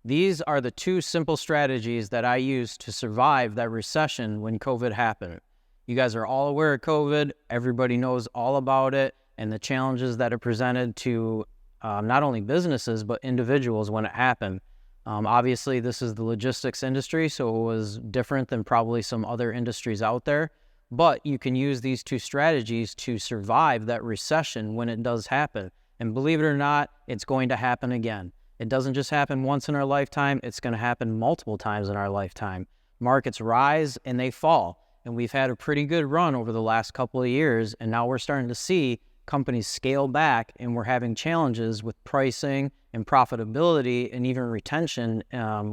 These are the two simple strategies that I used to survive that recession when COVID happened. You guys are all aware of COVID. Everybody knows all about it and the challenges that it presented to not only businesses, but individuals when it happened. Obviously, this is the logistics industry, so it was different than probably some other industries out there. But you can use these two strategies to survive that recession when it does happen. And believe it or not, it's going to happen again. It doesn't just happen once in our lifetime, it's going to happen multiple times in our lifetime. Markets rise and they fall. And we've had a pretty good run over the last couple of years, and now we're starting to see companies scale back, and we're having challenges with pricing and profitability and even retention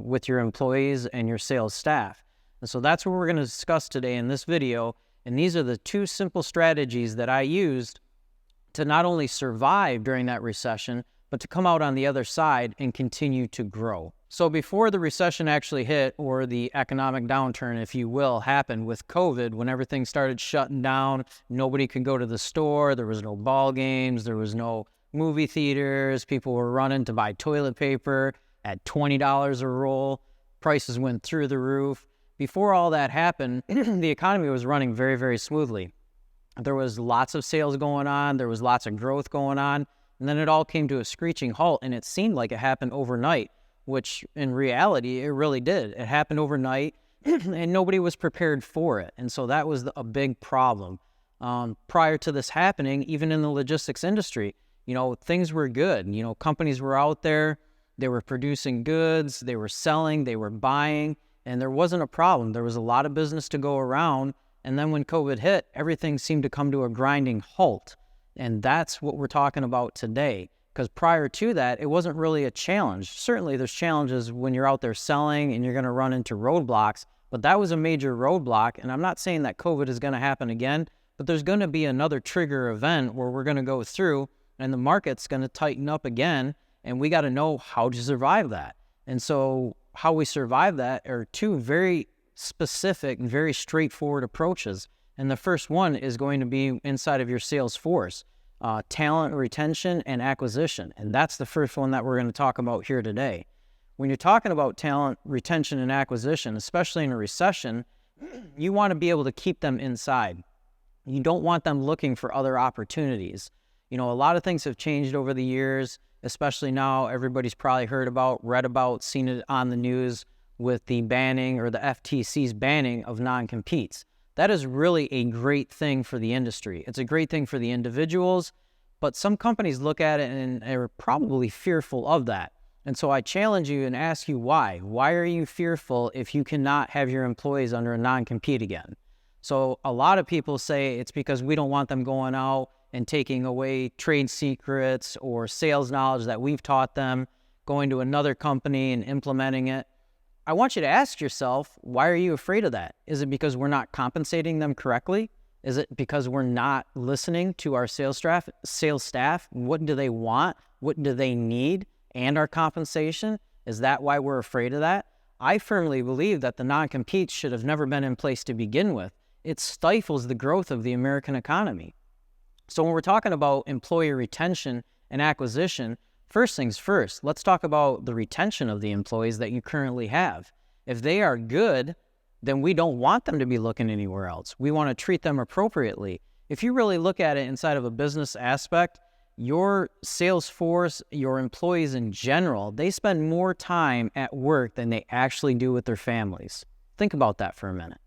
with your employees and your sales staff. And so that's what we're going to discuss today in this video. And these are the two simple strategies that I used to not only survive during that recession, but to come out on the other side and continue to grow. So before the recession actually hit, or the economic downturn, if you will, happened with COVID, when everything started shutting down, nobody could go to the store, there was no ball games, there was no movie theaters, people were running to buy toilet paper at $20 a roll, prices went through the roof. Before all that happened, the economy was running very, very smoothly. There was lots of sales going on, there was lots of growth going on, and then it all came to a screeching halt, and it seemed like it happened overnight, which in reality, it really did. It happened overnight, and nobody was prepared for it. And so that was a big problem. Prior to this happening, even in the logistics industry, things were good. Companies were out there, they were producing goods, they were selling, they were buying, and there wasn't a problem. There was a lot of business to go around. And then when COVID hit, everything seemed to come to a grinding halt. And that's what we're talking about today. Because prior to that, it wasn't really a challenge. Certainly there's challenges when you're out there selling and you're going to run into roadblocks, but that was a major roadblock. And I'm not saying that COVID is going to happen again, but there's going to be another trigger event where we're going to go through and the market's going to tighten up again. And we got to know how to survive that. And so how we survive that are two very specific and very straightforward approaches. And the first one is going to be inside of your sales force, talent retention and acquisition. And that's the first one that we're going to talk about here today. When you're talking about talent retention and acquisition, especially in a recession, you want to be able to keep them inside. You don't want them looking for other opportunities. A lot of things have changed over the years, especially now. Everybody's probably heard about, read about, seen it on the news with the banning, or the FTC's banning of non-competes. That is really a great thing for the industry. It's a great thing for the individuals, but some companies look at it and are probably fearful of that. And so I challenge you and ask you why. Why are you fearful if you cannot have your employees under a non-compete again? So a lot of people say it's because we don't want them going out and taking away trade secrets or sales knowledge that we've taught them, going to another company and implementing it. I want you to ask yourself, why are you afraid of that? Is it because we're not compensating them correctly? Is it because we're not listening to our sales staff? What do they want? What do they need? And our compensation? Is that why we're afraid of that? I firmly believe that the non-compete should have never been in place to begin with. It stifles the growth of the American economy. So when we're talking about employee retention and acquisition, first things first, let's talk about the retention of the employees that you currently have. If they are good, then we don't want them to be looking anywhere else. We want to treat them appropriately. If you really look at it inside of a business aspect, your sales force, your employees in general, they spend more time at work than they actually do with their families. Think about that for a minute.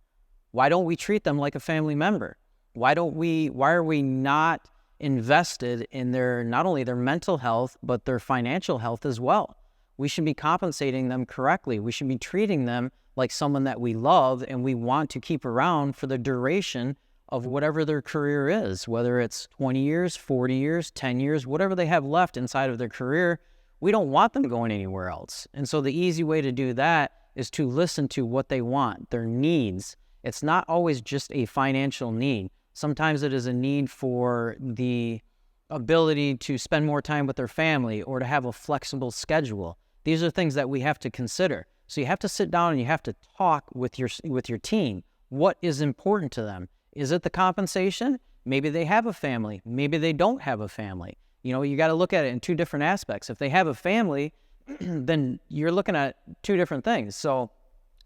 Why don't we treat them like a family member? Why are we not invested in not only their mental health, but their financial health as well? We should be compensating them correctly. We should be treating them like someone that we love and we want to keep around for the duration of whatever their career is, whether it's 20 years, 40 years, 10 years, whatever they have left inside of their career. We don't want them going anywhere else. And so the easy way to do that is to listen to what they want, their needs. It's not always just a financial need. Sometimes it is a need for the ability to spend more time with their family or to have a flexible schedule. These are things that we have to consider. So you have to sit down and you have to talk with your team. What is important to them? Is it the compensation? Maybe they have a family. Maybe they don't have a family. You got to look at it in two different aspects. If they have a family, then you're looking at two different things. So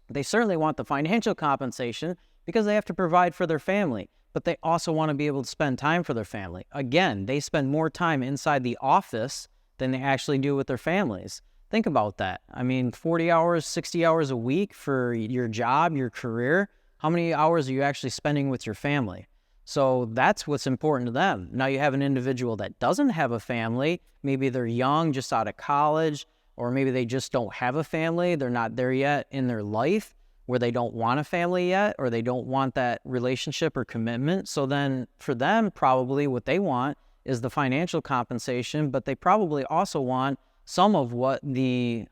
they certainly want the financial compensation because they have to provide for their family, but they also want to be able to spend time for their family. Again, they spend more time inside the office than they actually do with their families. Think about that. I mean, 40 hours, 60 hours a week for your job, your career. How many hours are you actually spending with your family? So that's what's important to them. Now you have an individual that doesn't have a family. Maybe they're young, just out of college, or maybe they just don't have a family. They're not there yet in their life where they don't want a family yet, or they don't want that relationship or commitment. So then for them, probably what they want is the financial compensation, but they probably also want some of what the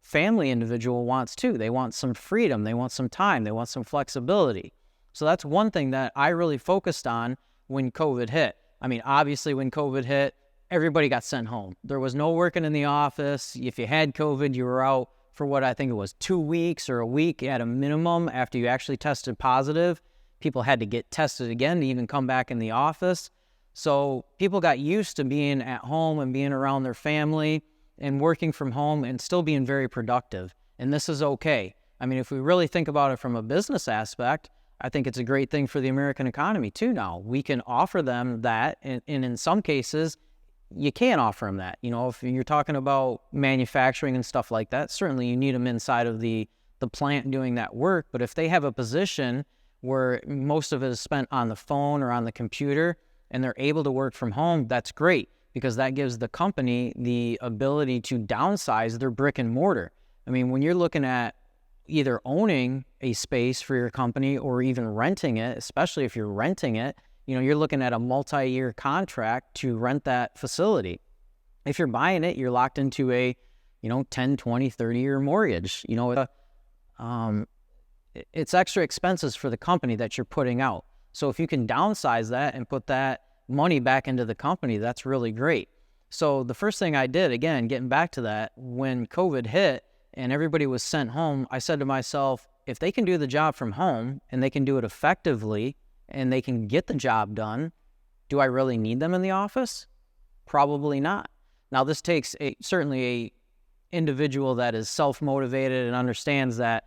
family individual wants too. They want some freedom, they want some time, they want some flexibility. So that's one thing that I really focused on when COVID hit. I mean, obviously when COVID hit, everybody got sent home. There was no working in the office. If you had COVID, you were out for what I think it was 2 weeks or a week at a minimum after you actually tested positive. People had to get tested again to even come back in the office. So people got used to being at home and being around their family and working from home and still being very productive. And this is okay. I mean, if we really think about it from a business aspect, I think it's a great thing for the American economy too now. We can offer them that, and in some cases, you can't offer them that. You know, if you're talking about manufacturing and stuff like that, certainly you need them inside of the plant doing that work. But if they have a position where most of it is spent on the phone or on the computer and they're able to work from home, that's great, because that gives the company the ability to downsize their brick and mortar. I mean, when you're looking at either owning a space for your company or even renting it, especially if you're renting it, you know, you're looking at a multi-year contract to rent that facility. If you're buying it, you're locked into a, 10, 20, 30-year mortgage. It's extra expenses for the company that you're putting out. So if you can downsize that and put that money back into the company, that's really great. So the first thing I did, again, getting back to that, when COVID hit and everybody was sent home, I said to myself, if they can do the job from home and they can do it effectively and they can get the job done, do I really need them in the office? Probably not. Now, this takes certainly a individual that is self-motivated and understands that,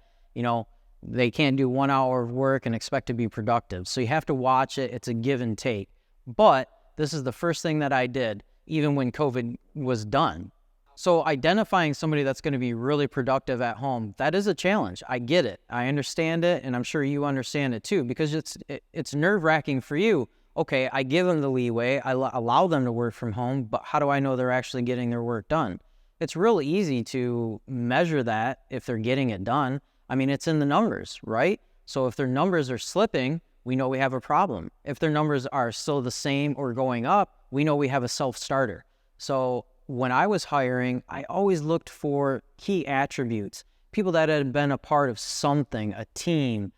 they can't do 1 hour of work and expect to be productive. So you have to watch it. It's a give and take. But this is the first thing that I did, even when COVID was done. So identifying somebody that's going to be really productive at home, that is a challenge. I get it. I understand it, and I'm sure you understand it too, because it's nerve-wracking for you. Okay, I give them the leeway. I allow them to work from home, but how do I know they're actually getting their work done? It's real easy to measure that if they're getting it done. I mean, it's in the numbers, right? So if their numbers are slipping, we know we have a problem. If their numbers are still the same or going up, we know we have a self-starter. So when I was hiring, I always looked for key attributes, people that had been a part of something, a team,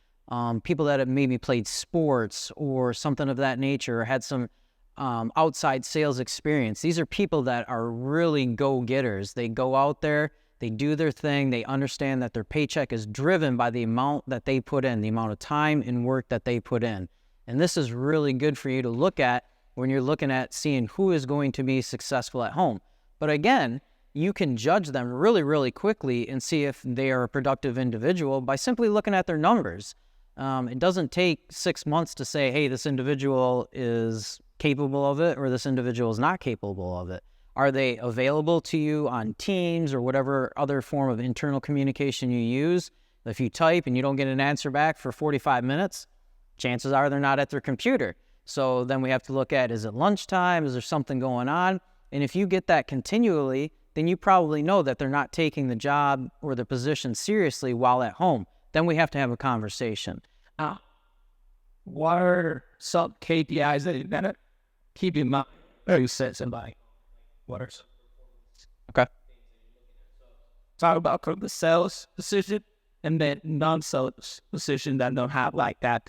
people that had maybe played sports or something of that nature, or had some outside sales experience. These are people that are really go-getters. They go out there, they do their thing, they understand that their paycheck is driven by the amount that they put in, the amount of time and work that they put in. And this is really good for you to look at when you're looking at seeing who is going to be successful at home. But again, you can judge them really, really quickly and see if they are a productive individual by simply looking at their numbers. It doesn't take 6 months to say, hey, this individual is capable of it or this individual is not capable of it. Are they available to you on Teams or whatever other form of internal communication you use? If you type and you don't get an answer back for 45 minutes, chances are they're not at their computer. So then we have to look at, is it lunchtime? Is there something going on? And if you get that continually, then you probably know that they're not taking the job or the position seriously while at home. Then we have to have a conversation. What are some KPIs that you gotta keep in mind? You said somebody. What are some? Okay. Talk about from the sales position and then non-sales position that don't have like that.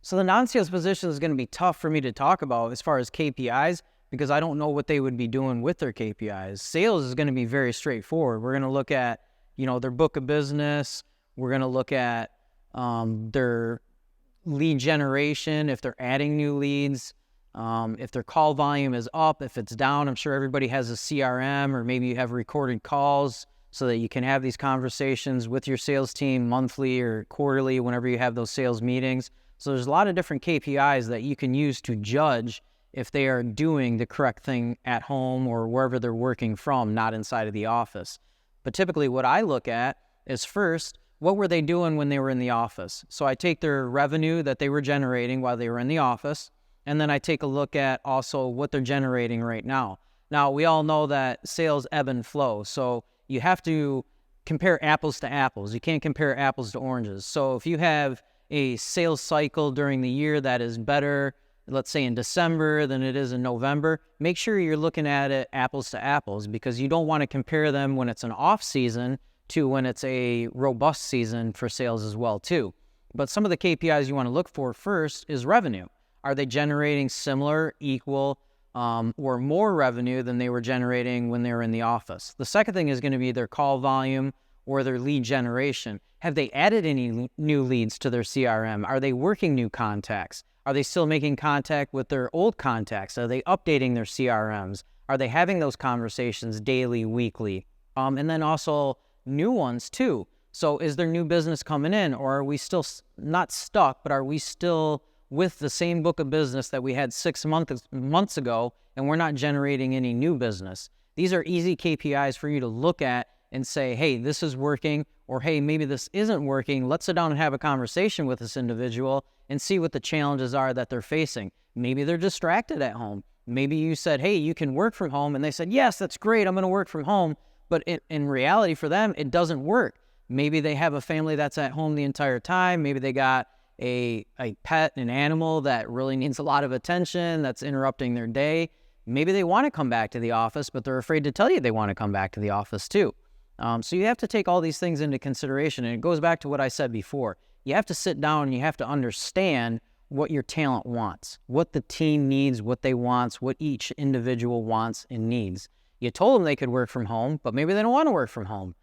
So the non-sales position is going to be tough for me to talk about as far as KPIs, because I don't know what they would be doing with their KPIs. Sales is going to be very straightforward. We're going to look at, their book of business. We're going to look at their lead generation, if they're adding new leads. If their call volume is up, if it's down, I'm sure everybody has a CRM, or maybe you have recorded calls so that you can have these conversations with your sales team monthly or quarterly whenever you have those sales meetings. So there's a lot of different KPIs that you can use to judge if they are doing the correct thing at home or wherever they're working from, not inside of the office. But typically what I look at is, first, what were they doing when they were in the office? So I take their revenue that they were generating while they were in the office, and then I take a look at also what they're generating right now. Now, we all know that sales ebb and flow, so you have to compare apples to apples. You can't compare apples to oranges. So if you have a sales cycle during the year that is better, let's say in December, than it is in November, make sure you're looking at it apples to apples, because you don't want to compare them when it's an off season to when it's a robust season for sales as well too. But some of the KPIs you want to look for first is revenue. Are they generating similar, equal, or more revenue than they were generating when they were in the office? The second thing is going to be their call volume or their lead generation. Have they added any new leads to their CRM? Are they working new contacts? Are they still making contact with their old contacts? Are they updating their CRMs? Are they having those conversations daily, weekly? And then also new ones too. So is there new business coming in, or are we still not stuck, but are we still with the same book of business that we had 6 months ago, and we're not generating any new business? These are easy KPIs for you to look at and say, hey, this is working, or hey, maybe this isn't working. Let's sit down and have a conversation with this individual and see what the challenges are that they're facing. Maybe they're distracted at home. Maybe you said, hey, you can work from home, and they said, yes, that's great, I'm going to work from home. But in reality for them, it doesn't work. Maybe they have a family that's at home the entire time. Maybe they got a pet, an animal that really needs a lot of attention, that's interrupting their day. Maybe they want to come back to the office, but they're afraid to tell you they want to come back to the office too. So you have to take all these things into consideration. And it goes back to what I said before. You have to sit down and you have to understand what your talent wants, what the team needs, what they want, what each individual wants and needs. You told them they could work from home, but maybe they don't want to work from home.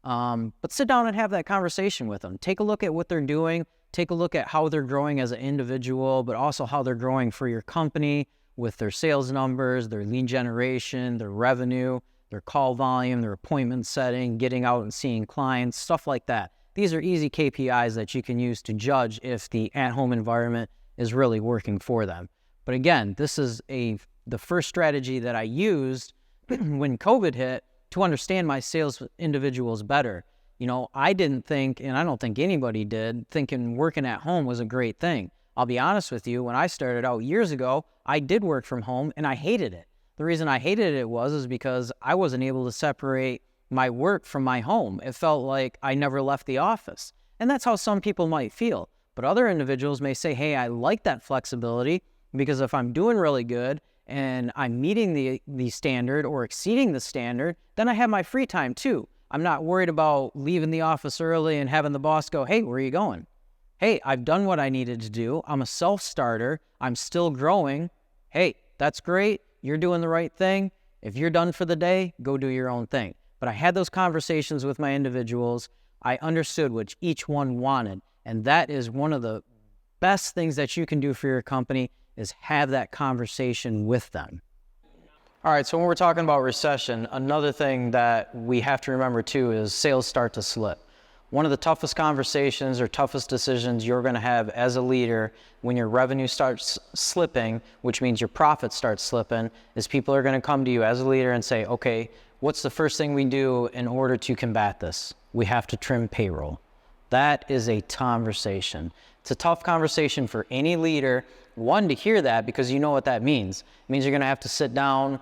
But sit down and have that conversation with them. Take a look at what they're doing. Take a look at how they're growing as an individual, but also how they're growing for your company with their sales numbers, their lead generation, their revenue, their call volume, their appointment setting, getting out and seeing clients, stuff like that. These are easy KPIs that you can use to judge if the at-home environment is really working for them. But again, this is the first strategy that I used when COVID hit to understand my sales individuals better. You know, I didn't think, and I don't think anybody did, thinking working at home was a great thing. I'll be honest with you, when I started out years ago, I did work from home and I hated it. The reason I hated it was because I wasn't able to separate my work from my home. It felt like I never left the office. And that's how some people might feel. But other individuals may say, hey, I like that flexibility, because if I'm doing really good and I'm meeting the standard or exceeding the standard, then I have my free time too. I'm not worried about leaving the office early and having the boss go, hey, where are you going? Hey, I've done what I needed to do. I'm a self-starter. I'm still growing. Hey, that's great. You're doing the right thing. If you're done for the day, go do your own thing. But I had those conversations with my individuals. I understood what each one wanted. And that is one of the best things that you can do for your company, is have that conversation with them. All right, so when we're talking about recession, another thing that we have to remember too is sales start to slip. One of the toughest conversations or toughest decisions you're going to have as a leader when your revenue starts slipping, which means your profit starts slipping, is people are going to come to you as a leader and say, okay, what's the first thing we do in order to combat this? We have to trim payroll. That is a conversation. It's a tough conversation for any leader, one, to hear that, because you know what that means. It means you're going to have to sit down,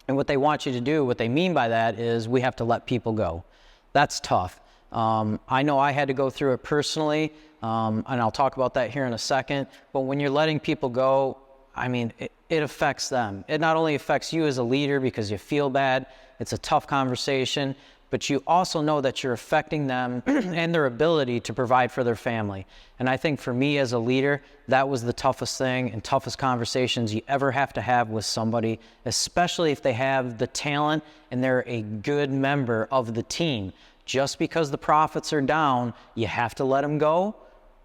and what they want you to do, what they mean by that is we have to let people go. That's tough. I know I had to go through it personally, and I'll talk about that here in a second. But when you're letting people go, I mean, it affects them. It not only affects you as a leader because you feel bad, it's a tough conversation, but you also know that you're affecting them and their ability to provide for their family. And I think for me as a leader, that was the toughest thing and toughest conversations you ever have to have with somebody, especially if they have the talent and they're a good member of the team. Just because the profits are down, you have to let them go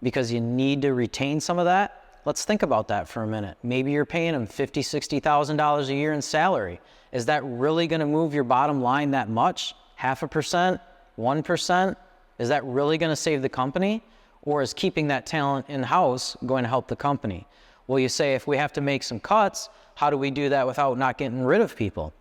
because you need to retain some of that. Let's think about that for a minute. Maybe you're paying them $50,000, $60,000 a year in salary. Is that really going to move your bottom line that much? 0.5%, 1%? Is that really going to save the company? Or is keeping that talent in-house going to help the company? Well, you say, if we have to make some cuts, how do we do that without not getting rid of people?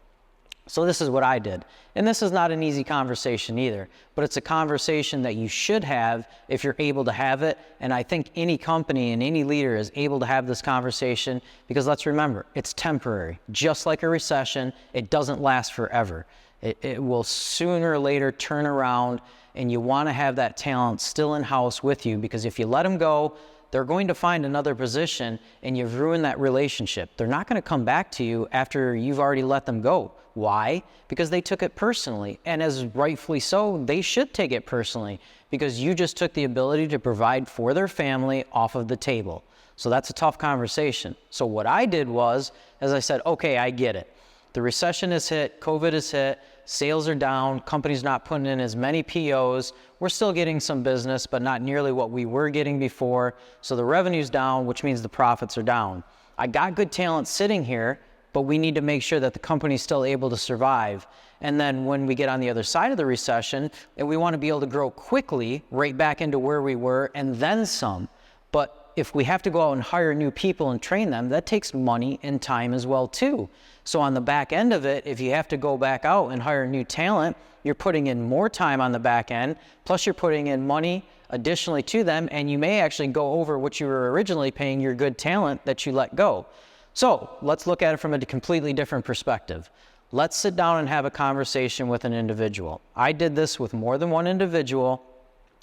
So this is what I did. And this is not an easy conversation either, but it's a conversation that you should have if you're able to have it. And I think any company and any leader is able to have this conversation, because let's remember, it's temporary. Just like a recession, it doesn't last forever. It will sooner or later turn around, and you want to have that talent still in-house with you, because if you let them go, they're going to find another position and you've ruined that relationship. They're not going to come back to you after you've already let them go. Why? Because they took it personally. And as rightfully so, they should take it personally, because you just took the ability to provide for their family off of the table. So that's a tough conversation. So what I did was, as I said, okay, I get it. The recession has hit, COVID has hit, sales are down, companies not putting in as many POs. We're still getting some business, but not nearly what we were getting before. So the revenue's down, which means the profits are down. I got good talent sitting here, but we need to make sure that the company's still able to survive. And then when we get on the other side of the recession, and we want to be able to grow quickly right back into where we were and then some. But if we have to go out and hire new people and train them, that takes money and time as well too. So on the back end of it, if you have to go back out and hire new talent, you're putting in more time on the back end, plus you're putting in money additionally to them, and you may actually go over what you were originally paying your good talent that you let go. So let's look at it from a completely different perspective. Let's sit down and have a conversation with an individual. I did this with more than one individual,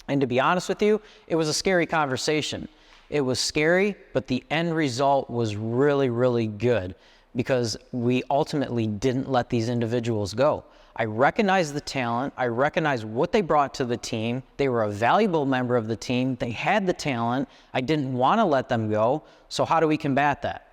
and to be honest with you, it was a scary conversation. It was scary, but the end result was really, really good, because we ultimately didn't let these individuals go. I recognized the talent. I recognized what they brought to the team. They were a valuable member of the team. They had the talent. I didn't want to let them go. So how do we combat that?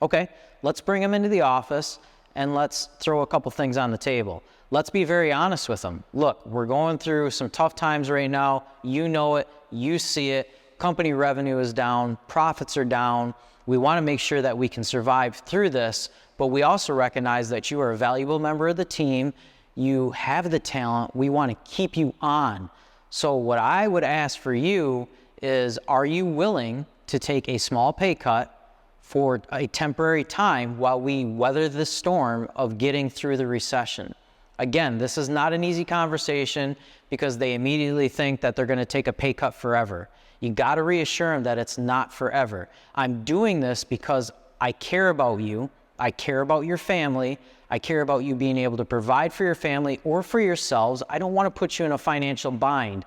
Okay, let's bring them into the office and let's throw a couple things on the table. Let's be very honest with them. Look, we're going through some tough times right now. You know it. You see it. Company revenue is down. Profits are down. We want to make sure that we can survive through this, but we also recognize that you are a valuable member of the team. You have the talent. We want to keep you on. So what I would ask for you is, are you willing to take a small pay cut for a temporary time while we weather the storm of getting through the recession? Again, this is not an easy conversation, because they immediately think that they're going to take a pay cut forever. You got to reassure them that it's not forever. I'm doing this because I care about you. I care about your family. I care about you being able to provide for your family or for yourselves. I don't want to put you in a financial bind.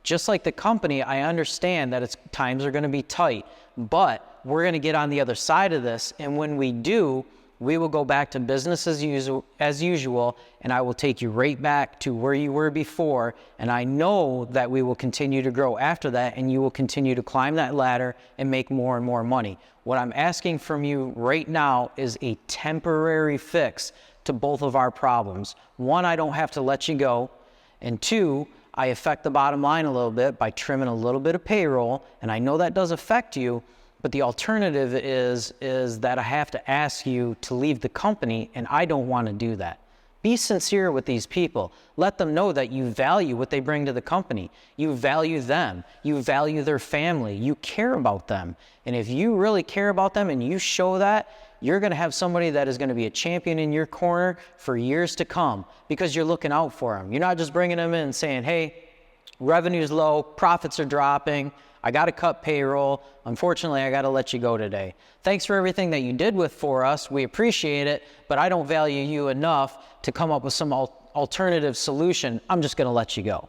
Just like the company, I understand that times are going to be tight, but we're going to get on the other side of this. And when we do, we will go back to business as usual, and I will take you right back to where you were before. And I know that we will continue to grow after that, and you will continue to climb that ladder and make more and more money. What I'm asking from you right now is a temporary fix to both of our problems. One, I don't have to let you go. And two, I affect the bottom line a little bit by trimming a little bit of payroll. And I know that does affect you. But the alternative is that I have to ask you to leave the company, and I don't want to do that. Be sincere with these people. Let them know that you value what they bring to the company. You value them. You value their family. You care about them. And if you really care about them and you show that, you're going to have somebody that is going to be a champion in your corner for years to come, because you're looking out for them. You're not just bringing them in and saying, hey, revenue's low, profits are dropping, I got to cut payroll. Unfortunately, I got to let you go today. Thanks for everything that you did for us. We appreciate it, but I don't value you enough to come up with some alternative solution. I'm just going to let you go.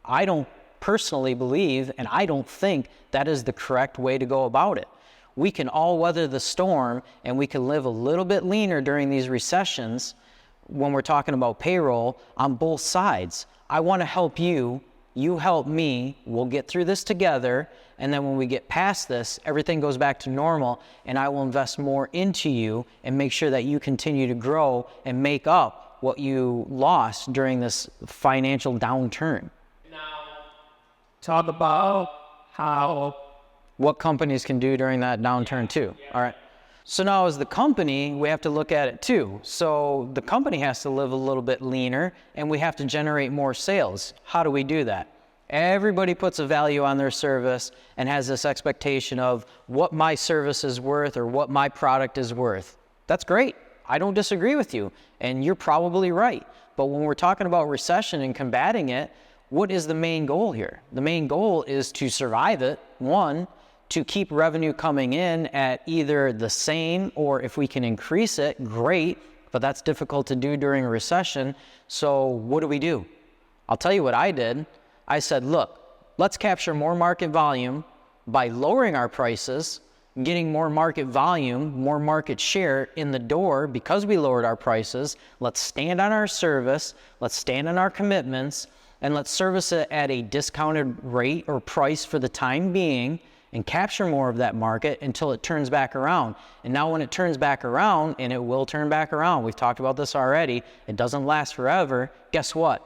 I don't personally believe, and I don't think that is the correct way to go about it. We can all weather the storm, and we can live a little bit leaner during these recessions when we're talking about payroll on both sides. I want to help you. You help me, we'll get through this together, and then when we get past this, everything goes back to normal, and I will invest more into you and make sure that you continue to grow and make up what you lost during this financial downturn. Now, talk about how what companies can do during that downturn too. All right. So now as the company, we have to look at it too. So the company has to live a little bit leaner and we have to generate more sales. How do we do that? Everybody puts a value on their service and has this expectation of what my service is worth or what my product is worth. That's great. I don't disagree with you, and you're probably right. But when we're talking about recession and combating it, what is the main goal here? The main goal is to survive it, one, to keep revenue coming in at either the same, or if we can increase it, great, but that's difficult to do during a recession. So what do? I'll tell you what I did. I said, look, let's capture more market volume by lowering our prices, getting more market volume, more market share in the door because we lowered our prices. Let's stand on our service, let's stand on our commitments, and let's service it at a discounted rate or price for the time being and capture more of that market until it turns back around. And now when it turns back around, and it will turn back around, we've talked about this already, it doesn't last forever, guess what?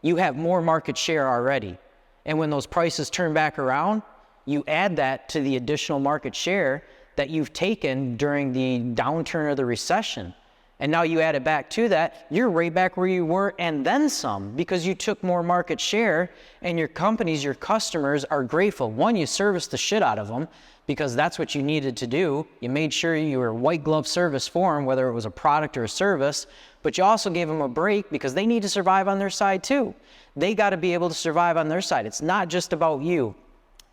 You have more market share already. And when those prices turn back around, you add that to the additional market share that you've taken during the downturn of the recession. And now you add it back to that, you're right back where you were and then some, because you took more market share and your companies, your customers are grateful. One, you serviced the shit out of them because that's what you needed to do. You made sure you were white glove service for them, whether it was a product or a service, but you also gave them a break because they need to survive on their side too. They got to be able to survive on their side. It's not just about you.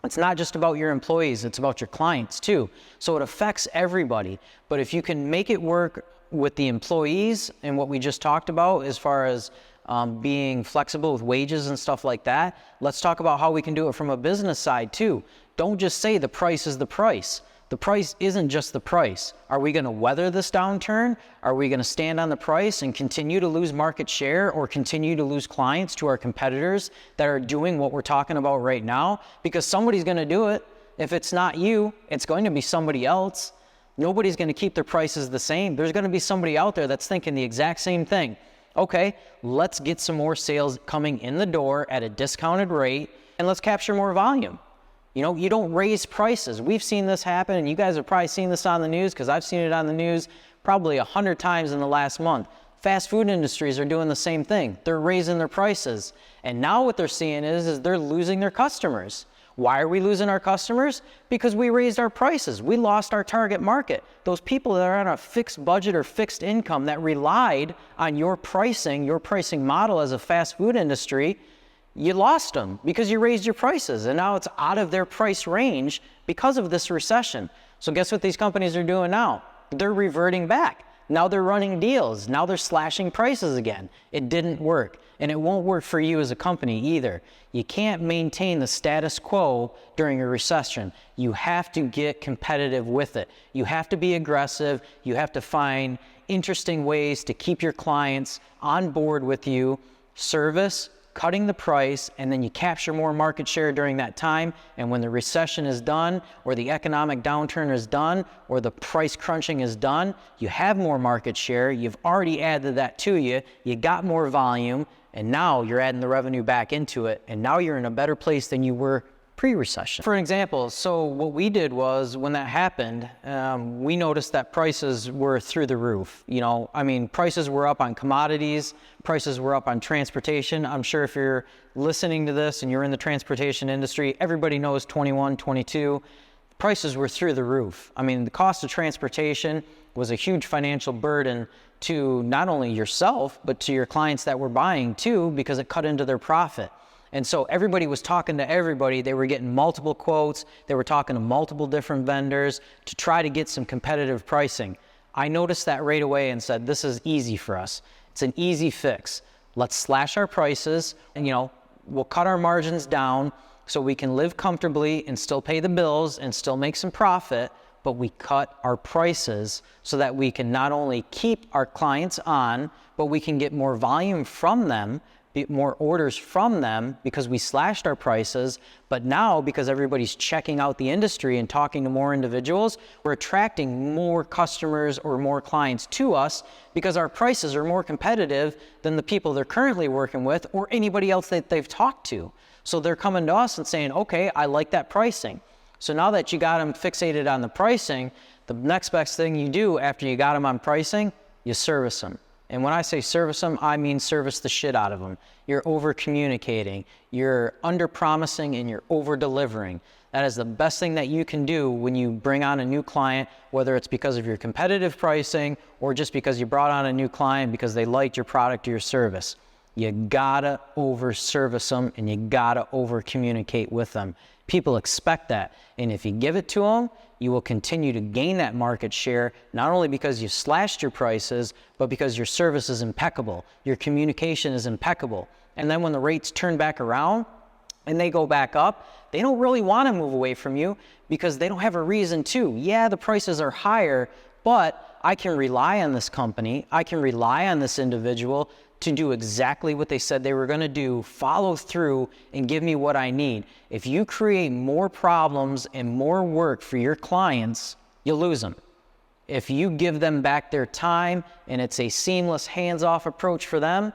It's not just about your employees, it's about your clients too. So it affects everybody. But if you can make it work with the employees and what we just talked about as far as being flexible with wages and stuff like that, let's talk about how we can do it from a business side too. Don't just say the price is the price. The price isn't just the price. Are we going to weather this downturn? Are we going to stand on the price and continue to lose market share or continue to lose clients to our competitors that are doing what we're talking about right now? Because somebody's going to do it. If it's not you, it's going to be somebody else. Nobody's going to keep their prices the same. There's going to be somebody out there that's thinking the exact same thing. Okay, let's get some more sales coming in the door at a discounted rate and let's capture more volume. You know, you don't raise prices. We've seen this happen, and you guys have probably seen this on the news because I've seen it on the news probably 100 times in the last month. Fast food industries are doing the same thing. They're raising their prices. And now what they're seeing is they're losing their customers. Why are we losing our customers? Because we raised our prices. We lost our target market. Those people that are on a fixed budget or fixed income that relied on your pricing model as a fast food industry, you lost them because you raised your prices and now it's out of their price range because of this recession. So guess what these companies are doing now? They're reverting back. Now they're running deals. Now they're slashing prices again. It didn't work, and it won't work for you as a company either. You can't maintain the status quo during a recession. You have to get competitive with it. You have to be aggressive. You have to find interesting ways to keep your clients on board with you. Service, cutting the price, and then you capture more market share during that time. And when the recession is done, or the economic downturn is done, or the price crunching is done, you have more market share. You've already added that to you. You got more volume, and now you're adding the revenue back into it. And now you're in a better place than you were pre-recession. For an example, so what we did was when that happened, we noticed that prices were through the roof. You know, I mean, prices were up on commodities, prices were up on transportation. I'm sure if you're listening to this and you're in the transportation industry, everybody knows 21, 22, prices were through the roof. I mean, the cost of transportation was a huge financial burden to not only yourself, but to your clients that were buying too, because it cut into their profit. And so everybody was talking to everybody. They were getting multiple quotes. They were talking to multiple different vendors to try to get some competitive pricing. I noticed that right away and said, this is easy for us. It's an easy fix. Let's slash our prices and, we'll cut our margins down so we can live comfortably and still pay the bills and still make some profit, but we cut our prices so that we can not only keep our clients on, but we can get more volume from them, more orders from them because we slashed our prices. But now, because everybody's checking out the industry and talking to more individuals, we're attracting more customers or more clients to us because our prices are more competitive than the people they're currently working with or anybody else that they've talked to. So they're coming to us and saying, okay, I like that pricing. So now that you got them fixated on the pricing, the next best thing you do after you got them on pricing, you service them. And when I say service them, I mean service the shit out of them. You're over communicating, you're under promising, and you're over delivering. That is the best thing that you can do when you bring on a new client, whether it's because of your competitive pricing or just because you brought on a new client because they liked your product or your service. You gotta over service them and you gotta over communicate with them. People expect that. And if you give it to them, you will continue to gain that market share, not only because you slashed your prices, but because your service is impeccable, your communication is impeccable. And then when the rates turn back around and they go back up, they don't really want to move away from you because they don't have a reason to. Yeah, the prices are higher, but I can rely on this company, I can rely on this individual to do exactly what they said they were going to do, follow through, and give me what I need. If you create more problems and more work for your clients, you lose them. If you give them back their time and it's a seamless, hands-off approach for them,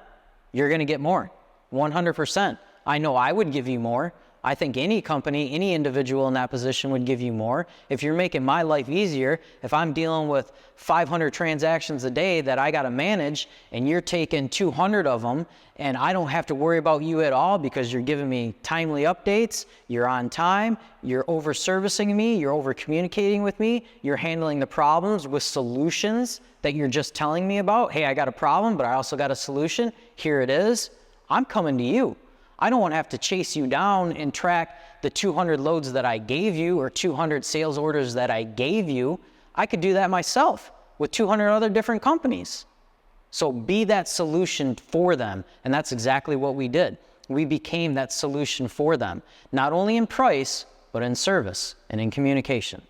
you're going to get more, 100%. I know I would give you more. I think any company, any individual in that position would give you more. If you're making my life easier, if I'm dealing with 500 transactions a day that I got to manage and you're taking 200 of them and I don't have to worry about you at all because you're giving me timely updates, you're on time, you're over servicing me, you're over communicating with me, you're handling the problems with solutions that you're just telling me about. Hey, I got a problem, but I also got a solution. Here it is. I'm coming to you. I don't want to have to chase you down and track the 200 loads that I gave you or 200 sales orders that I gave you. I could do that myself with 200 other different companies. So be that solution for them. And that's exactly what we did. We became that solution for them, not only in price, but in service and in communication.